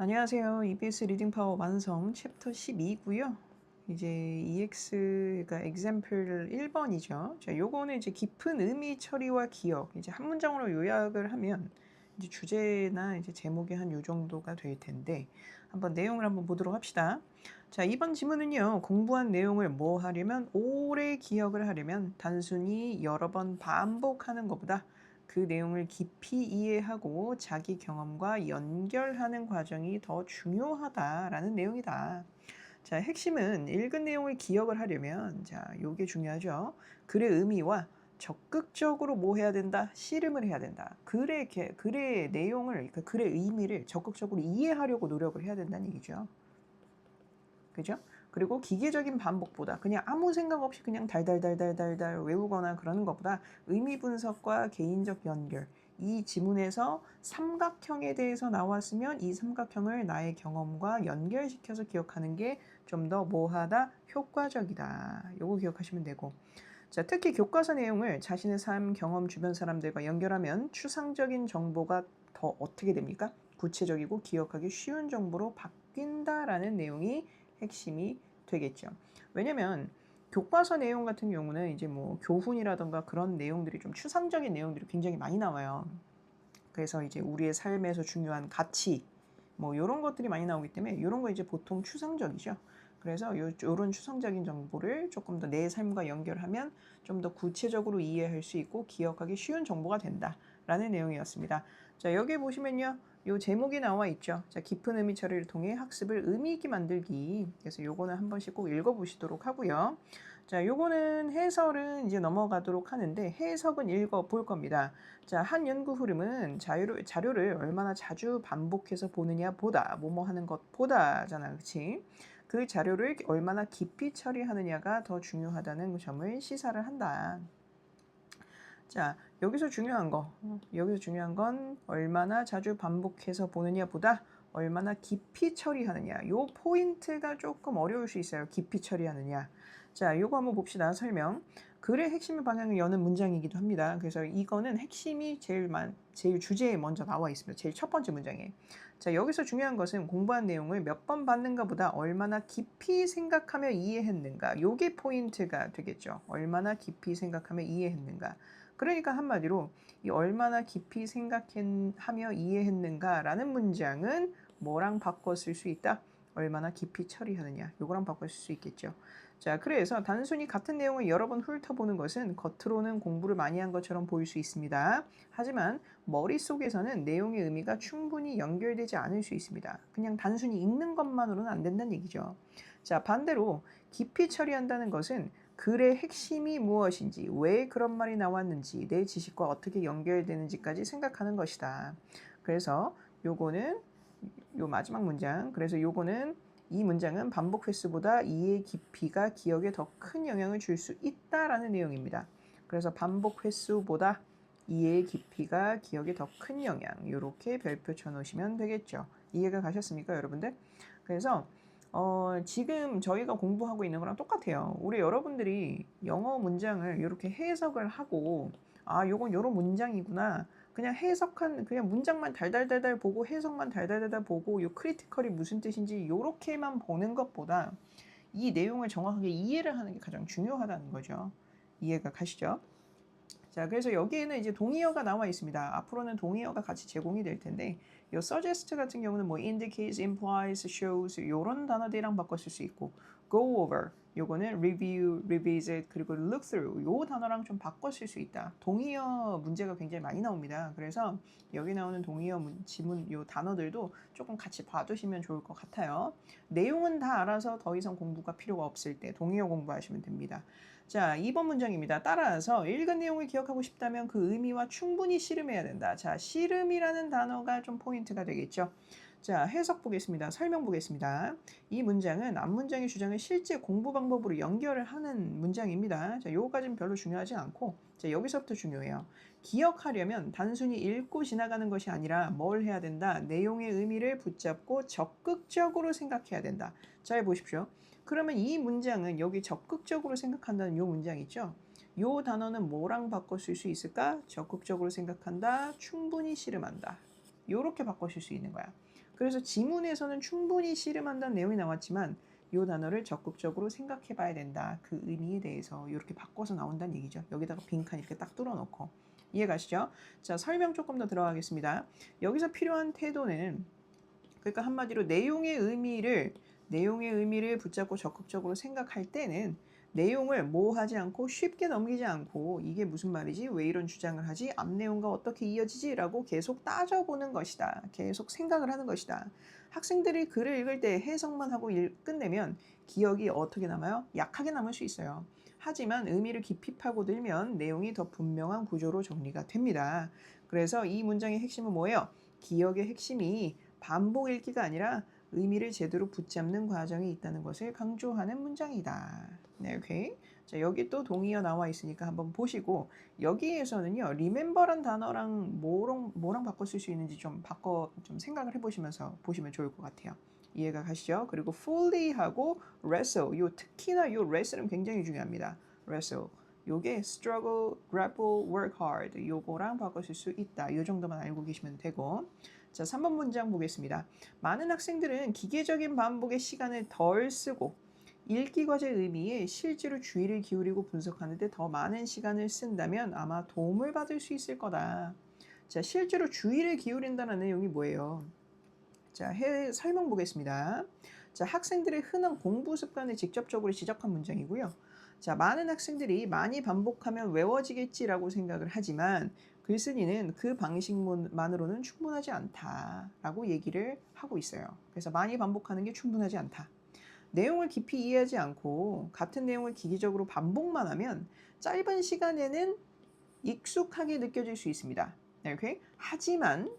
안녕하세요. EBS 리딩 파워 완성 챕터 12고요. 이제 EX가 example 1번이죠. 자, 요거는 이제 깊은 의미 처리와 기억. 이제 한 문장으로 요약을 하면 이제 주제나 이제 제목이 한 요 정도가 될 텐데 한번 내용을 한번 보도록 합시다. 자, 이번 지문은요. 공부한 내용을 뭐 하려면 오래 기억을 하려면 단순히 여러 번 반복하는 것보다 그 내용을 깊이 이해하고 자기 경험과 연결하는 과정이 더 중요하다라는 내용이다. 자, 핵심은 읽은 내용을 기억을 하려면, 자, 요게 중요하죠. 글의 의미와 적극적으로 뭐 해야 된다? 씨름을 해야 된다. 글의 내용을, 그러니까 글의 의미를 적극적으로 이해하려고 노력을 해야 된다는 얘기죠. 그죠? 그리고 기계적인 반복보다 그냥 아무 생각 없이 그냥 달달달달달달 외우거나 그러는 것보다 의미 분석과 개인적 연결, 이 지문에서 삼각형에 대해서 나왔으면 이 삼각형을 나의 경험과 연결시켜서 기억하는 게 좀 더 뭐하다? 효과적이다. 요거 기억하시면 되고. 자, 특히 교과서 내용을 자신의 삶, 경험, 주변 사람들과 연결하면 추상적인 정보가 더 어떻게 됩니까? 구체적이고 기억하기 쉬운 정보로 바뀐다라는 내용이 핵심이 되겠죠. 왜냐면 교과서 내용 같은 경우는 이제 뭐 교훈이라던가 그런 내용들이 좀 추상적인 내용들이 굉장히 많이 나와요. 그래서 이제 우리의 삶에서 중요한 가치, 뭐 이런 것들이 많이 나오기 때문에 이런 거 이제 보통 추상적이죠. 그래서 요런 추상적인 정보를 조금 더 내 삶과 연결하면 좀 더 구체적으로 이해할 수 있고 기억하기 쉬운 정보가 된다라는 내용이었습니다. 자, 여기 보시면요. 요 제목이 나와 있죠. 자, 깊은 의미 처리를 통해 학습을 의미 있게 만들기. 그래서 요거는 한 번씩 꼭 읽어보시도록 하고요. 자, 요거는 해설은 이제 넘어가도록 하는데 해석은 읽어볼 겁니다. 자, 한 연구 흐름은 자료를 얼마나 자주 반복해서 보느냐 보다, 뭐뭐 하는 것 보다잖아, 그치? 그 자료를 얼마나 깊이 처리하느냐가 더 중요하다는 점을 시사를 한다. 자, 여기서 중요한 건 얼마나 자주 반복해서 보느냐보다 얼마나 깊이 처리하느냐. 요 포인트가 조금 어려울 수 있어요. 깊이 처리하느냐. 자, 요거 한번 봅시다. 설명. 글의 핵심의 방향을 여는 문장이기도 합니다. 그래서 이거는 핵심이 제일 주제에 먼저 나와 있습니다. 제일 첫 번째 문장에. 자, 여기서 중요한 것은 공부한 내용을 몇 번 봤는가보다 얼마나 깊이 생각하며 이해했는가. 요게 포인트가 되겠죠. 얼마나 깊이 생각하며 이해했는가. 그러니까 한마디로 이 얼마나 깊이 생각하며 이해했는가라는 문장은 뭐랑 바꿔 쓸 수 있다? 얼마나 깊이 처리하느냐. 요거랑 바꿔 쓸 수 있겠죠. 자, 그래서 단순히 같은 내용을 여러 번 훑어보는 것은 겉으로는 공부를 많이 한 것처럼 보일 수 있습니다. 하지만 머릿속에서는 내용의 의미가 충분히 연결되지 않을 수 있습니다. 그냥 단순히 읽는 것만으로는 안 된다는 얘기죠. 자, 반대로 깊이 처리한다는 것은 글의 핵심이 무엇인지, 왜 그런 말이 나왔는지, 내 지식과 어떻게 연결되는지까지 생각하는 것이다. 그래서 요거는 요 마지막 문장. 그래서 요거는 이 문장은 반복 횟수보다 이해 깊이가 기억에 더 큰 영향을 줄 수 있다라는 내용입니다. 그래서 반복 횟수보다 이해의 깊이가 기억에 더 큰 영향. 이렇게 별표 쳐놓으시면 되겠죠. 이해가 가셨습니까, 여러분들? 그래서 지금 저희가 공부하고 있는 거랑 똑같아요. 우리 여러분들이 영어 문장을 이렇게 해석을 하고, 아, 요건 요런 문장이구나. 그냥 문장만 달달달달 보고 해석만 달달달달 보고 요 크리티컬이 무슨 뜻인지 요렇게만 보는 것보다 이 내용을 정확하게 이해를 하는 게 가장 중요하다는 거죠. 이해가 가시죠? 자, 그래서 여기에는 이제 동의어가 나와 있습니다. 앞으로는 동의어가 같이 제공이 될 텐데, 이 suggest 같은 경우는 뭐 indicates, implies, shows 이런 단어들이랑 바꿔 쓸 수 있고, go over 요거는 review, revisit 그리고 look through 요 단어랑 좀 바꿔 쓸 수 있다. 동의어 문제가 굉장히 많이 나옵니다. 그래서 여기 나오는 동의어 지문 요 단어들도 조금 같이 봐두시면 좋을 것 같아요. 내용은 다 알아서 더 이상 공부가 필요가 없을 때 동의어 공부하시면 됩니다. 자, 2번 문장입니다. 따라서 읽은 내용을 기억하고 싶다면 그 의미와 충분히 씨름해야 된다. 자, 씨름이라는 단어가 좀 포인트가 되겠죠. 자, 해석 보겠습니다. 설명 보겠습니다. 이 문장은 앞문장의 주장을 실제 공부 방법으로 연결을 하는 문장입니다. 자, 요거까지는 별로 중요하지 않고, 자, 여기서부터 중요해요. 기억하려면 단순히 읽고 지나가는 것이 아니라 뭘 해야 된다? 내용의 의미를 붙잡고 적극적으로 생각해야 된다. 잘 보십시오. 그러면 이 문장은 여기 적극적으로 생각한다는 이 문장 있죠? 이 단어는 뭐랑 바꿔 쓸 수 있을까? 적극적으로 생각한다, 충분히 씨름한다. 이렇게 바꿔 쓸 수 있는 거야. 그래서 지문에서는 충분히 씨름한다는 내용이 나왔지만 이 단어를 적극적으로 생각해 봐야 된다. 그 의미에 대해서 이렇게 바꿔서 나온다는 얘기죠. 여기다가 빈칸 이렇게 딱 뚫어놓고. 이해가시죠? 자, 설명 조금 더 들어가겠습니다. 여기서 필요한 태도는 그러니까 한마디로 내용의 의미를 붙잡고 적극적으로 생각할 때는 내용을 모호하지 않고 쉽게 넘기지 않고 이게 무슨 말이지? 왜 이런 주장을 하지? 앞 내용과 어떻게 이어지지? 라고 계속 따져보는 것이다. 계속 생각을 하는 것이다. 학생들이 글을 읽을 때 해석만 하고 끝내면 기억이 어떻게 남아요? 약하게 남을 수 있어요. 하지만 의미를 깊이 파고들면 내용이 더 분명한 구조로 정리가 됩니다. 그래서 이 문장의 핵심은 뭐예요? 기억의 핵심이 반복 읽기가 아니라 의미를 제대로 붙잡는 과정이 있다는 것을 강조하는 문장이다. 네, 오케이. 자, 여기 또 동의어 나와 있으니까 한번 보시고 여기에서는요, remember란 단어랑 뭐랑 바꿔 쓸 수 있는지 좀 생각을 해보시면서 보시면 좋을 것 같아요. 이해가 가시죠? 그리고 fully하고 wrestle, 특히나 요 wrestle은 굉장히 중요합니다. wrestle. 요게 struggle, grapple, work hard 요거랑 바꿔 쓸 수 있다. 요 정도만 알고 계시면 되고. 자, 3번 문장 보겠습니다. 많은 학생들은 기계적인 반복의 시간을 덜 쓰고 읽기 과제 의미에 실제로 주의를 기울이고 분석하는 데 더 많은 시간을 쓴다면 아마 도움을 받을 수 있을 거다. 자, 실제로 주의를 기울인다는 내용이 뭐예요? 자, 설명 보겠습니다. 자, 학생들의 흔한 공부 습관을 직접적으로 지적한 문장이고요. 자, 많은 학생들이 많이 반복하면 외워지겠지라고 생각을 하지만 글쓴이는 그 방식만으로는 충분하지 않다라고 얘기를 하고 있어요. 그래서 많이 반복하는 게 충분하지 않다. 내용을 깊이 이해하지 않고 같은 내용을 기계적으로 반복만 하면 짧은 시간에는 익숙하게 느껴질 수 있습니다. 오케이? 하지만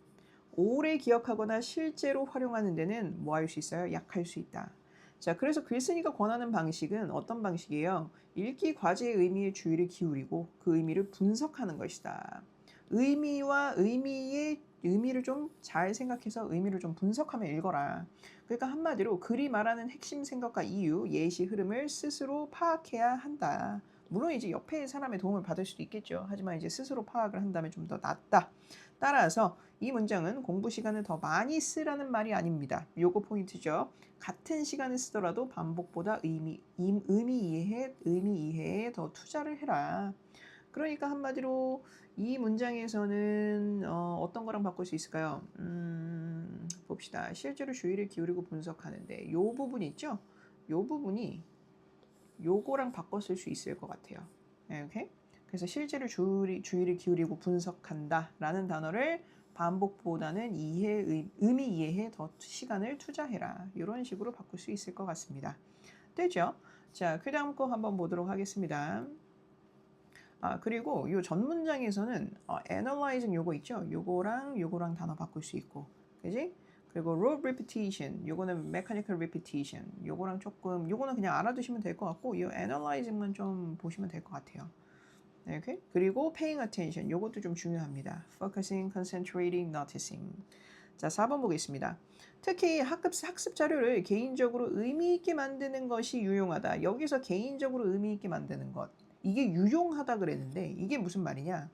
오래 기억하거나 실제로 활용하는 데는 뭐 할 수 있어요? 약할 수 있다. 자, 그래서 글쓴이가 권하는 방식은 어떤 방식이에요? 읽기 과제의 의미에 주의를 기울이고 그 의미를 분석하는 것이다. 의미와 의미를 좀 잘 생각해서 의미를 좀 분석하며 읽어라. 그러니까 한마디로 글이 말하는 핵심 생각과 이유, 예시 흐름을 스스로 파악해야 한다. 물론 이제 옆에 사람의 도움을 받을 수도 있겠죠. 하지만 이제 스스로 파악을 한다면 좀 더 낫다. 따라서 이 문장은 공부 시간을 더 많이 쓰라는 말이 아닙니다. 요거 포인트죠. 같은 시간을 쓰더라도 반복보다 의미 이해에 더 투자를 해라. 그러니까 한마디로 이 문장에서는 어떤 거랑 바꿀 수 있을까요? 봅시다. 실제로 주의를 기울이고 분석하는데 요 부분 있죠? 요 부분이 요거랑 바꿔 쓸 수 있을 것 같아요. 이렇게. 그래서 실제로 주의를 기울이고 분석한다 라는 단어를 반복보다는 의미 이해에 더 시간을 투자해라. 이런 식으로 바꿀 수 있을 것 같습니다. 되죠? 자, 그 다음 거 한번 보도록 하겠습니다. 그리고 요 전 문장에서는 analyzing 요거 있죠? 요거랑 단어 바꿀 수 있고. 그지? 그리고 rote repetition, 요거는 mechanical repetition, 요거는 그냥 알아두시면 될 것 같고, 이 analyzing만 좀 보시면 될 것 같아요. 이렇게. 그리고 paying attention, 요것도 좀 중요합니다. focusing, concentrating, noticing. 자, 4번 보겠습니다. 특히 학습 자료를 개인적으로 의미 있게 만드는 것이 유용하다. 여기서 개인적으로 의미 있게 만드는 것. 이게 유용하다 그랬는데 이게 무슨 말이냐?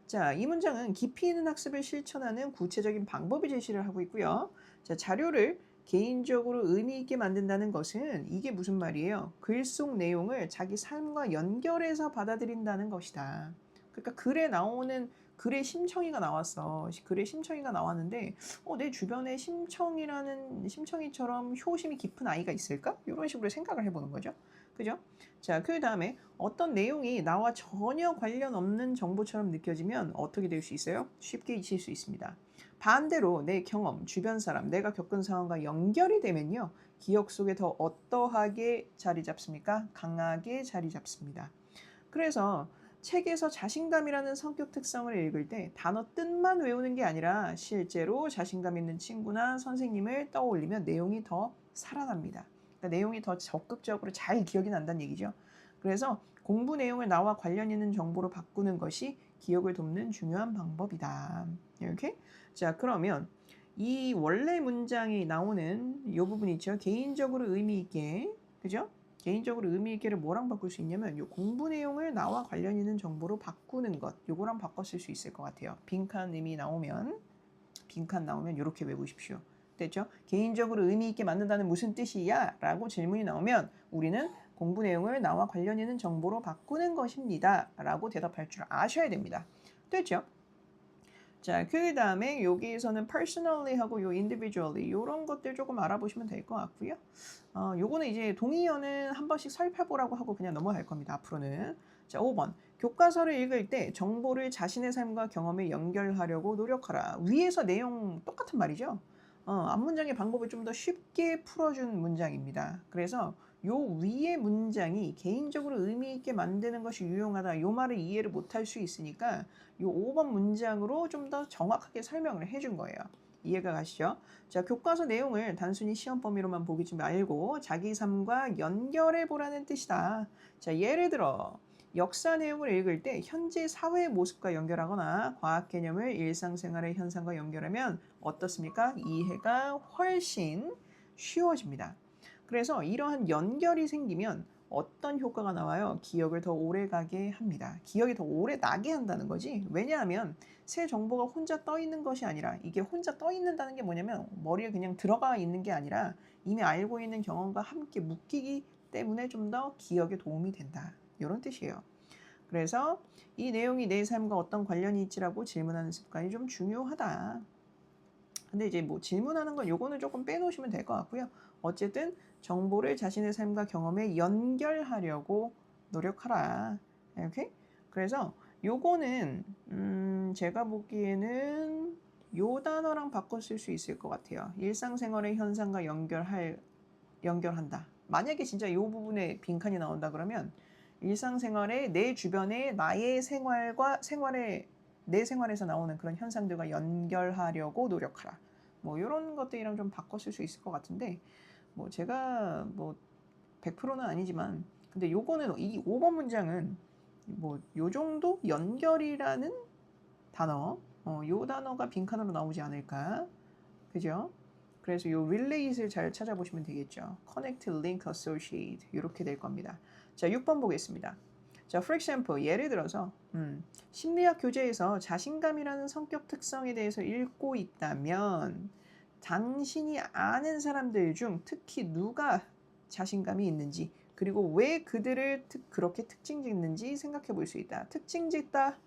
자, 이 문장은 깊이 있는 학습을 실천하는 구체적인 방법을 제시를 하고 있고요. 자, 자료를 개인적으로 의미 있게 만든다는 것은 이게 무슨 말이에요? 글 속 내용을 자기 삶과 연결해서 받아들인다는 것이다. 그러니까 글의 심청이가 나왔어. 글의 심청이가 나왔는데 내 주변에 심청이처럼 효심이 깊은 아이가 있을까? 이런 식으로 생각을 해보는 거죠. 그죠? 자, 그 다음에 어떤 내용이 나와 전혀 관련 없는 정보처럼 느껴지면 어떻게 될 수 있어요? 쉽게 잊힐 수 있습니다. 반대로 내 경험, 주변 사람, 내가 겪은 상황과 연결이 되면요. 기억 속에 더 어떠하게 자리 잡습니까? 강하게 자리 잡습니다. 그래서 책에서 자신감이라는 성격 특성을 읽을 때 단어 뜻만 외우는 게 아니라 실제로 자신감 있는 친구나 선생님을 떠올리면 내용이 더 살아납니다. 그러니까 내용이 더 적극적으로 잘 기억이 난다는 얘기죠. 그래서 공부 내용을 나와 관련 있는 정보로 바꾸는 것이 기억을 돕는 중요한 방법이다. 이렇게. 자, 그러면 이 원래 문장이 나오는 이 부분 있죠. 개인적으로 의미 있게. 그죠? 개인적으로 의미 있게를 뭐랑 바꿀 수 있냐면 요 공부 내용을 나와 관련 있는 정보로 바꾸는 것. 요거랑 바꿔 쓸 수 있을 것 같아요. 빈칸 나오면 이렇게 외우십시오. 됐죠? 개인적으로 의미 있게 만든다는 무슨 뜻이야? 라고 질문이 나오면 우리는 공부 내용을 나와 관련 있는 정보로 바꾸는 것입니다. 라고 대답할 줄 아셔야 됩니다. 됐죠? 자, 그 다음에 여기에서는 personally 하고 요 individually 요런 것들 조금 알아보시면 될 것 같고요. 요거는 이제 동의어는 한 번씩 살펴보라고 하고 그냥 넘어갈 겁니다. 앞으로는. 자, 5번. 교과서를 읽을 때 정보를 자신의 삶과 경험에 연결하려고 노력하라. 위에서 내용 똑같은 말이죠. 앞문장의 방법을 좀 더 쉽게 풀어준 문장입니다. 그래서 요 위의 문장이 개인적으로 의미 있게 만드는 것이 유용하다. 요 말을 이해를 못할 수 있으니까 요 5번 문장으로 좀 더 정확하게 설명을 해준 거예요. 이해가 가시죠? 자, 교과서 내용을 단순히 시험 범위로만 보지 말고 자기 삶과 연결해 보라는 뜻이다. 자, 예를 들어 역사 내용을 읽을 때 현재 사회의 모습과 연결하거나 과학 개념을 일상생활의 현상과 연결하면 어떻습니까? 이해가 훨씬 쉬워집니다. 그래서 이러한 연결이 생기면 어떤 효과가 나와요? 기억을 더 오래 가게 합니다. 기억이 더 오래 나게 한다는 거지. 왜냐하면 새 정보가 혼자 떠 있는 것이 아니라 이게 혼자 떠 있는다는 게 뭐냐면 머리에 그냥 들어가 있는 게 아니라 이미 알고 있는 경험과 함께 묶이기 때문에 좀 더 기억에 도움이 된다. 이런 뜻이에요. 그래서 이 내용이 내 삶과 어떤 관련이 있지라고 질문하는 습관이 좀 중요하다. 근데 이제 뭐 질문하는 건 요거는 조금 빼놓으시면 될 것 같고요. 어쨌든 정보를 자신의 삶과 경험에 연결하려고 노력하라. 이렇게. 그래서 요거는 제가 보기에는 요 단어랑 바꿔 쓸 수 있을 것 같아요. 일상생활의 현상과 연결한다. 만약에 진짜 요 부분에 빈칸이 나온다 그러면 일상생활에 내 주변에 나의 내 생활에서 나오는 그런 현상들과 연결하려고 노력하라. 뭐 이런 것들이랑 좀 바꿔 쓸 수 있을 것 같은데 뭐 제가 뭐 100%는 아니지만 근데 요거는 이 5번 문장은 뭐 요 정도 연결이라는 단어 요 단어가 빈칸으로 나오지 않을까 그죠? 그래서 요 relate을 잘 찾아보시면 되겠죠. connect, link, associate 이렇게 될 겁니다. 자, 6번 보겠습니다. 자, for example, 예를 들어서 심리학 교재에서 자신감이라는 성격 특성에 대해서 읽고 있다면 당신이 아는 사람들 중 특히 누가 자신감이 있는지 그리고 왜 그들을 그렇게 특징 짓는지 생각해 볼 수 있다. 특징 짓다.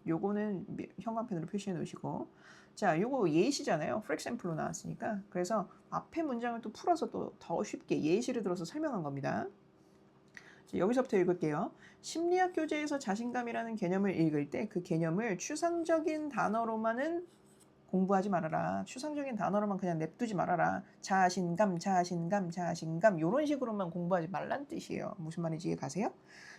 요거는 형광펜으로 표시해 놓으시고 자, 요거 예시잖아요. for example로 나왔으니까. 그래서 앞에 문장을 또 풀어서 또 더 쉽게 예시를 들어서 설명한 겁니다. 자, 여기서부터 읽을게요. 심리학 교재에서 자신감이라는 개념을 읽을 때 그 개념을 추상적인 단어로만은 공부하지 말아라. 추상적인 단어로만 그냥 냅두지 말아라. 자신감, 자신감, 자신감 이런 식으로만 공부하지 말란 뜻이에요. 무슨 말인지 이해 가세요?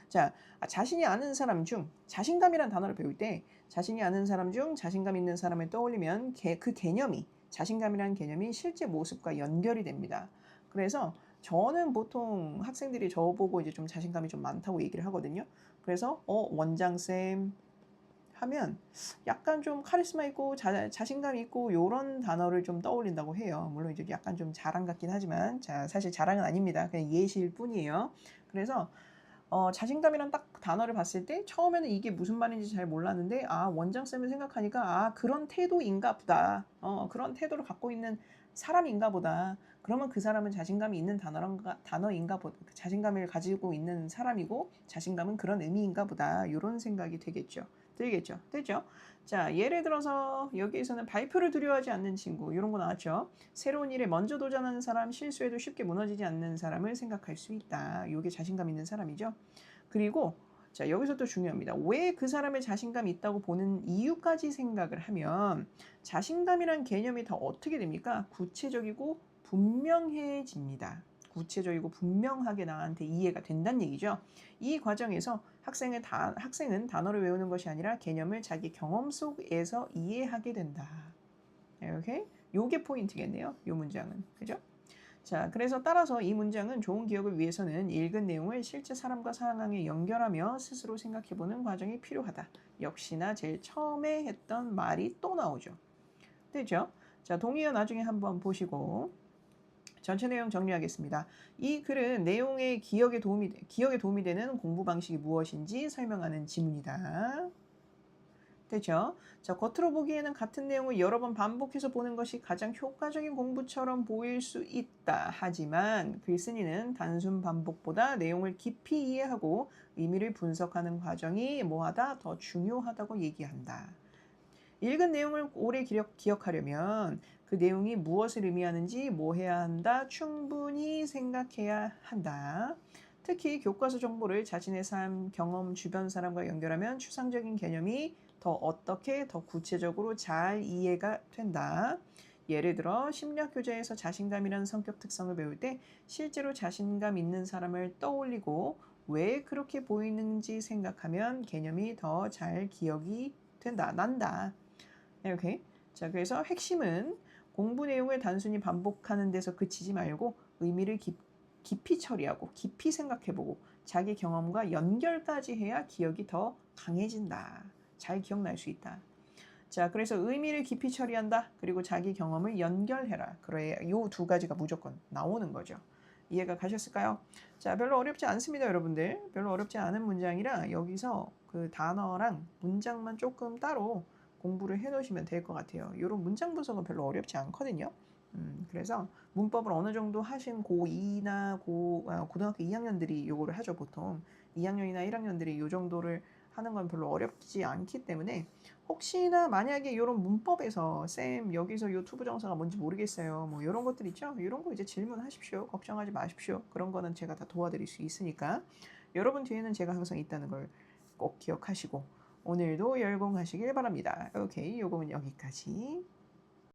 자, 자신이 아는 사람 중 자신감이란 단어를 배울 때 자신이 아는 사람 중 자신감 있는 사람을 떠올리면 그 개념이 자신감이라는 개념이 실제 모습과 연결이 됩니다. 그래서 저는 보통 학생들이 저보고 이제 좀 자신감이 좀 많다고 얘기를 하거든요. 그래서 원장쌤 하면 약간 좀 카리스마 있고 자신감 있고 요런 단어를 좀 떠올린다고 해요. 물론 이제 약간 좀 자랑 같긴 하지만 사실 자랑은 아닙니다. 그냥 예시일 뿐이에요. 그래서 자신감이란 딱 단어를 봤을 때 처음에는 이게 무슨 말인지 잘 몰랐는데 원장쌤을 생각하니까 그런 태도인가 보다. 그런 태도를 갖고 있는 사람인가 보다. 그러면 그 사람은 자신감이 있는 단어인가 보다. 자신감을 가지고 있는 사람이고 자신감은 그런 의미인가 보다. 이런 생각이 되겠죠. 들겠죠? 되죠? 자, 예를 들어서 여기에서는 발표를 두려워하지 않는 친구 이런 거 나왔죠. 새로운 일에 먼저 도전하는 사람, 실수에도 쉽게 무너지지 않는 사람을 생각할 수 있다. 이게 자신감 있는 사람이죠. 그리고 자, 여기서 또 중요합니다. 왜 그 사람의 자신감이 있다고 보는 이유까지 생각을 하면 자신감이란 개념이 더 어떻게 됩니까? 구체적이고 분명해집니다. 구체적이고 분명하게 나한테 이해가 된다는 얘기죠. 이 과정에서 학생은 단어를 외우는 것이 아니라 개념을 자기 경험 속에서 이해하게 된다. 이렇게 요게 포인트겠네요. 요 문장은. 그죠? 자, 그래서 따라서 이 문장은 좋은 기억을 위해서는 읽은 내용을 실제 사람과 상황에 연결하며 스스로 생각해보는 과정이 필요하다. 역시나 제일 처음에 했던 말이 또 나오죠. 되죠? 자, 동의어 나중에 한번 보시고 전체 내용 정리하겠습니다. 이 글은 내용의 기억에 도움이 되는 공부 방식이 무엇인지 설명하는 지문이다. 됐죠? 자, 겉으로 보기에는 같은 내용을 여러 번 반복해서 보는 것이 가장 효과적인 공부처럼 보일 수 있다. 하지만 글쓴이는 단순 반복보다 내용을 깊이 이해하고 의미를 분석하는 과정이 뭐하다? 더 중요하다고 얘기한다. 읽은 내용을 오래 기억하려면 그 내용이 무엇을 의미하는지 뭐 해야 한다? 충분히 생각해야 한다. 특히 교과서 정보를 자신의 삶, 경험, 주변 사람과 연결하면 추상적인 개념이 어떻게 더 구체적으로 잘 이해가 된다. 예를 들어 심리학 교재에서 자신감이라는 성격 특성을 배울 때 실제로 자신감 있는 사람을 떠올리고 왜 그렇게 보이는지 생각하면 개념이 더 잘 기억이 난다. 이렇게. 자, 그래서 핵심은 공부 내용을 단순히 반복하는 데서 그치지 말고 의미를 깊이 처리하고 깊이 생각해보고 자기 경험과 연결까지 해야 기억이 더 강해진다. 잘 기억날 수 있다. 자, 그래서 의미를 깊이 처리한다. 그리고 자기 경험을 연결해라. 그래야 이 두 가지가 무조건 나오는 거죠. 이해가 가셨을까요? 자, 별로 어렵지 않습니다, 여러분들. 별로 어렵지 않은 문장이라 여기서 그 단어랑 문장만 조금 따로 공부를 해놓으시면 될 것 같아요. 이런 문장 분석은 별로 어렵지 않거든요. 그래서 문법을 어느 정도 하신 고2나 고등학교 2학년들이 요거를 하죠, 보통. 2학년이나 1학년들이 요 정도를 하는 건 별로 어렵지 않기 때문에 혹시나 만약에 이런 문법에서 쌤 여기서 유튜브 정사가 뭔지 모르겠어요. 뭐 이런 것들 있죠. 이런 거 이제 질문하십시오. 걱정하지 마십시오. 그런 거는 제가 다 도와드릴 수 있으니까 여러분 뒤에는 제가 항상 있다는 걸 꼭 기억하시고 오늘도 열공하시길 바랍니다. 오케이, 요거는 여기까지.